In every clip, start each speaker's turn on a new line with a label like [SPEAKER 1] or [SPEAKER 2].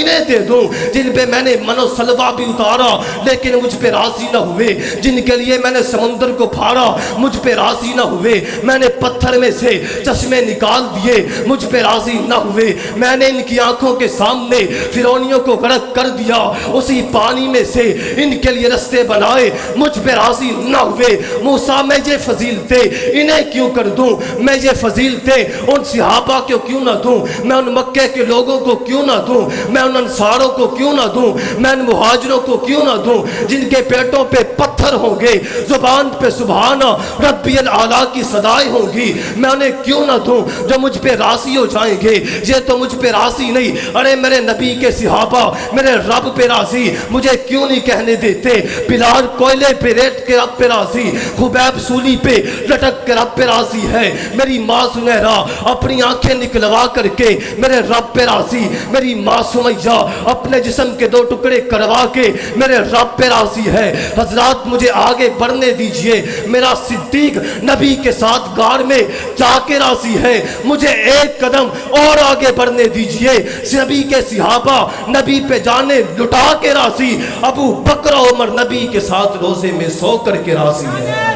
[SPEAKER 1] انہیں دے دوں جن پہ میں نے من و سلوہ بھی اتارا لیکن مجھ پہ راضی نہ ہوئے، جن کے لیے میں نے سمندر کو پھاڑا مجھ پہ راضی نہ ہوئے، میں نے پتھر میں سے چشمے نکال دیے مجھ پہ راضی نہ ہوئے، میں نے ان کی آنکھوں کے سامنے فرعونیوں کو غرق کر دیا، اسی پانی میں سے ان کے لیے رستے بنائے مجھ پہ راضی نہ ہوئے۔ موسیٰ میں یہ فضیلتیں انہیں کیوں کر دوں، میں یہ فضیلتیں ان صحابہ کو کیوں نہ دوں، میں ان مکے کے لوگوں کو کیوں نہ دوں، میں ان انصاروں کو کیوں نہ دوں، میں ان مہاجروں کو کیوں نہ دوں جن کے پیٹوں پہ پتھر ہوں گے، زبان پہ سبحان ربی الاعلیٰ کی صدائیں ہوں گی، میں انہیں کیوں نہ دوں جو مجھ پہ راضی ہو جائیں گے۔ یہ تو مجھ پہ راضی نہیں، ارے میرے نبی کے صحابہ میرے رب پہ راضی، مجھے کیوں نہیں کہنے دیتے؟ بلال کوئلے پہ ریت کے رب پہ راضی، خبیب سولی پہ لٹک کے رب پہ راضی ہے، میری ماں سمیرہ اپنی آنکھیں نکلوا کر کے میرے رب پہ راضی، میری ماں سمیہ اپنے جسم کے 2 ٹکڑے کروا کے میرے رب پہ راضی ہے۔ حضرات مجھے آگے بڑھنے دیجئے، میرا صدیق نبی کے ساتھ غار میں جا کے راضی ہے، مجھے ایک قدم اور آگے بڑھنے دیجئے، نبی کے صحابہ نبی پہ جانے لٹا کے راضی، ابو بکر و عمر نبی کے ساتھ روزے میں سو کر کے راضی ہے۔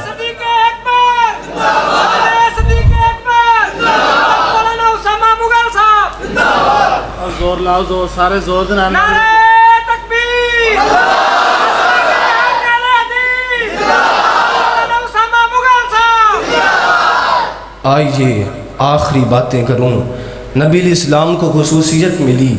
[SPEAKER 2] زور لاؤ، زور سارے زور دینا۔
[SPEAKER 3] نعرہ تکبیر،
[SPEAKER 1] آئیے آخری باتیں کروں۔ نبی علیہ السلام کو خصوصیت ملی،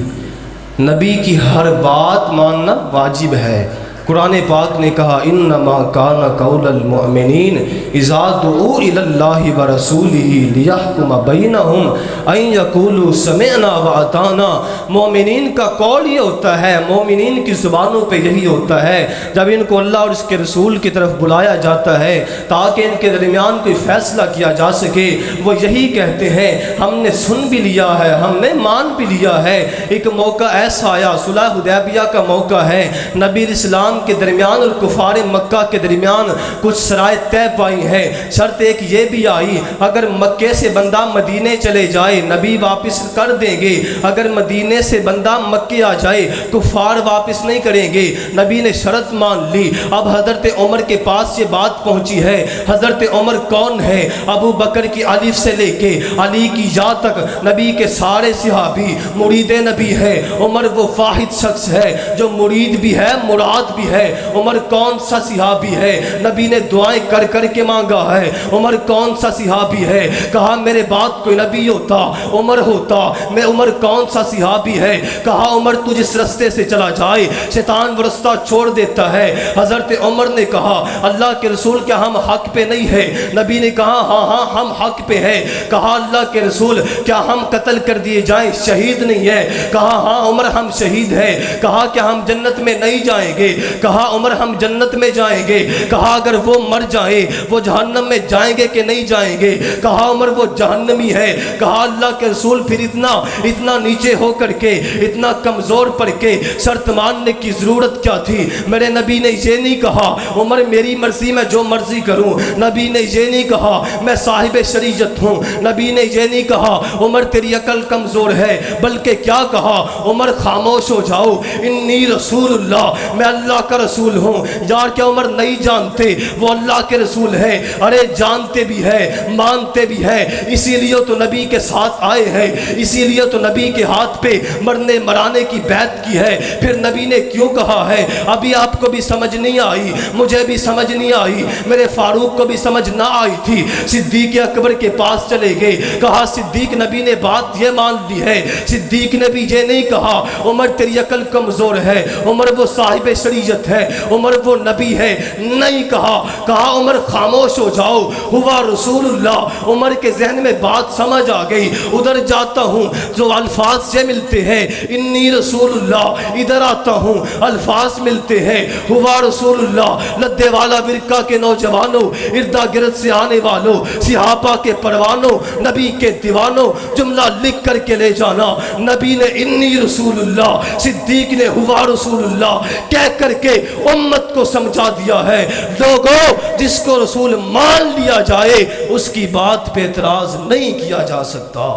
[SPEAKER 1] نبی کی ہر بات ماننا واجب ہے۔ قرآن پاک نے کہا انما کان قول المؤمنین اذا دعوا الی اللہ ورسولہ لیحکم بینہم ان یقولوا سمعنا واطعنا۔ مومنین کا قول یہ ہوتا ہے، مومنین کی زبانوں پہ یہی ہوتا ہے جب ان کو اللہ اور اس کے رسول کی طرف بلایا جاتا ہے تاکہ ان کے درمیان کوئی فیصلہ کیا جا سکے، وہ یہی کہتے ہیں ہم نے سن بھی لیا ہے، ہم نے مان بھی لیا ہے۔ ایک موقع ایسا آیا، صلح حدیبیہ کا موقع ہے، نبی اسلام کے درمیان اور کفار مکہ کے درمیان کچھ شرائط طے پائی ہیں۔ شرط ایک یہ بھی آئی اگر مکے سے بندہ مدینے چلے جائے نبی واپس کر دیں گے، اگر مدینے سے بندہ مکے آ جائے کفار واپس نہیں کریں گے۔ نبی نے شرط مان لی۔ اب حضرت عمر کے پاس یہ بات پہنچی ہے۔ حضرت عمر کون ہے؟ ابو بکر کی الف سے لے کے علی کی یا تک نبی کے سارے صحابی مرید نبی ہے۔ عمر وہ واحد شخص ہے جو مرید بھی ہے مراد بھی ہے۔ عمر کون سا صحابی ہے؟ نبی نے دعائیں کر کر کے مانگا ہے۔ عمر کون سا صحابی ہے؟ کہا میرے بعد کوئی نبی ہوتا عمر ہوتا۔ میں عمر کون سا صحابی ہے؟ کہا عمر تو جس رستے سے چلا جائے شیطان وہ رستہ چھوڑ دیتا ہے۔ حضرت عمر نے کہا اللہ کے رسول کیا ہم حق پہ نہیں ہے؟ نبی نے کہا ہاں ہاں ہم حق پہ ہیں۔ کہا اللہ کے رسول کیا ہم قتل کر دیے جائیں شہید نہیں ہے؟ کہا ہاں عمر ہم شہید ہیں۔ کہا کیا ہم جنت میں نہیں جائیں گے؟ کہا عمر ہم جنت میں جائیں گے۔ کہا اگر وہ مر جائیں وہ جہنم میں جائیں گے کہ نہیں جائیں گے؟ کہا عمر وہ جہنمی ہے۔ کہا اللہ کے رسول پھر اتنا نیچے ہو کر کے اتنا کمزور پڑ کے شرط ماننے کی ضرورت کیا تھی؟ میرے نبی نے یہ نہیں کہا عمر میری مرضی میں جو مرضی کروں، نبی نے یہ نہیں کہا میں صاحب شریعت ہوں، نبی نے یہ نہیں کہا عمر تیری عقل کمزور ہے، بلکہ کیا کہا عمر خاموش ہو جاؤ انی رسول اللہ، میں اللہ کا رسول ہوں۔ یار کیا عمر نہیں جانتے وہ اللہ کے رسول ہے؟ ارے جانتے بھی ہے مانتے بھی ہے، اسی لیے تو نبی کے ساتھ آئے ہیں، اسی لیے تو نبی کے ہاتھ پہ مرنے مرانے کی بیعت کی ہے۔ پھر نبی نے کیوں کہا ہے؟ ابھی آپ کو بھی سمجھ نہیں آئی، مجھے بھی سمجھ نہیں آئی، میرے فاروق کو بھی سمجھ نہ آئی تھی۔ صدیق اکبر کے پاس چلے گئے، کہا صدیق نبی نے بات یہ مان لی ہے۔ صدیق نے بھی یہ نہیں کہا عمر تیری عقل کمزور ہے، عمر وہ صاحب شریعت ہے، عمر وہ نبی ہے، نہیں کہا عمر خاموش ہو جاؤ ہوا رسول اللہ۔ عمر کے ذہن میں بات سمجھ آ گئی، ادھر جاتا ہوں جو الفاظ سے ملتے ہیں انی رسول اللہ، ادھر آتا ہوں الفاظ ملتے ہیں ہوا رسول اللہ۔ لدے والا ورقہ کے نوجوانوں، اردا گرد سے آنے والوں، صحابہ کے پروانوں، نبی کے دیوانوں، جملہ لکھ کر کے لے جانا۔ نبی نے انی رسول اللہ، صدیق نے ہوا رسول اللہ کہہ کر کے امت کو سمجھا دیا ہے۔ لوگوں جس کو رسول مان لیا جائے اس کی بات پہ اعتراض نہیں کیا جا سکتا۔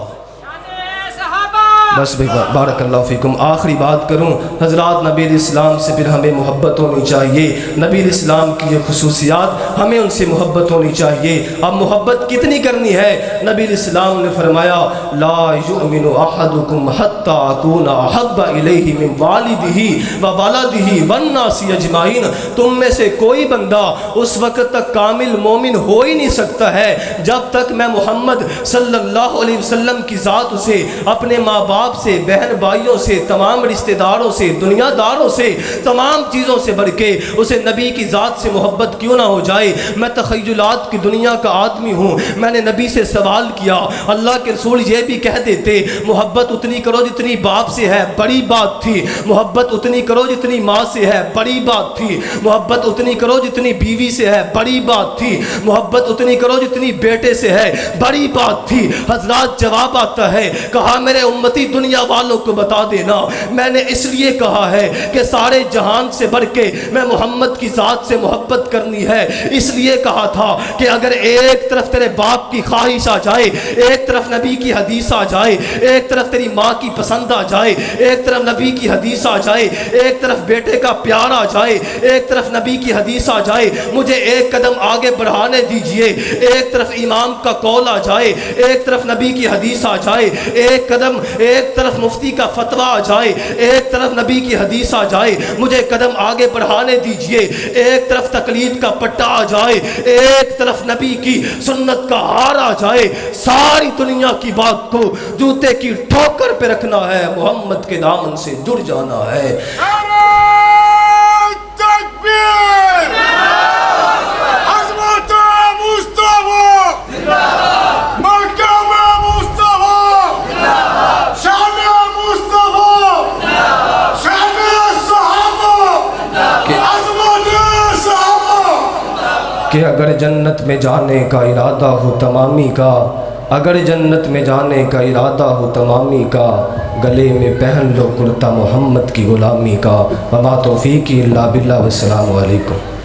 [SPEAKER 1] بس بارک اللہ فیکم. آخری بات کروں حضرات، نبی علیہ السلام سے پھر ہمیں محبت ہونی چاہیے. نبی علیہ السلام کی یہ خصوصیات، ہمیں ان سے محبت ہونی چاہیے. اب محبت کتنی کرنی ہے؟ نبی علیہ السلام نے فرمایا لا یؤمن احدکم حتی اکون احب الیہ من والدہ وولدہ والناس اجمعین. تم میں سے کوئی بندہ اس وقت تک کامل مومن ہو ہی نہیں سکتا ہے جب تک میں محمد صلی اللہ علیہ وسلم کی ذات اسے اپنے ماں باپ سے، بہن بھائیوں سے، تمام رشتہ داروں سے، دنیا داروں سے، تمام چیزوں سے بڑھ کے اسے نبی کی ذات سے محبت کیوں نہ ہو جائے. میں تخیلات کی دنیا کا آدمی ہوں. میں نے نبی سے سوال کیا، اللہ کے رسول یہ بھی کہہ دیتے محبت اتنی کرو جتنی باپ سے ہے، بڑی بات تھی. محبت اتنی کرو جتنی ماں سے ہے، بڑی بات تھی. محبت اتنی کرو جتنی بیوی سے ہے، بڑی بات تھی. محبت اتنی کرو جتنی بیٹے سے ہے، بڑی بات تھی. حضرات جواب آتا ہے، کہا میرے امتی دنیا والوں کو بتا دینا میں نے اس لیے کہا ہے کہ سارے جہان سے بڑھ کے میں محمد کی ذات سے محبت کرنی ہے. اس لیے کہا تھا کہ اگر ایک طرف تیرے باپ کی خواہش آ جائے، ایک طرف نبی کی حدیث آ جائے، ایک طرف تیری ماں کی پسند آ جائے، ایک طرف نبی کی حدیث آ جائے، ایک طرف بیٹے کا پیار آ جائے، ایک طرف نبی کی حدیث آ جائے، مجھے ایک قدم آگے بڑھانے دیجئے. ایک طرف امام کا قول آ جائے، ایک طرف نبی کی حدیث آ جائے، ایک طرف مفتی کا فتویٰ آ جائے، ایک طرف نبی کی حدیث آ جائے، مجھے قدم آگے بڑھانے دیجئے. ایک طرف تقلید کا پٹا آ جائے، ایک طرف نبی کی سنت کا ہار آ جائے. ساری دنیا کی بات کو جوتے کی ٹھوکر پہ رکھنا ہے، محمد کے دامن سے جڑ جانا ہے. کہ اگر جنت میں جانے کا ارادہ ہو تمامی کا، اگر جنت میں جانے کا ارادہ ہو تمامی کا، گلے میں پہن لو کرتا محمد کی غلامی کا. وما توفیقی الا باللہ والسلام علیکم.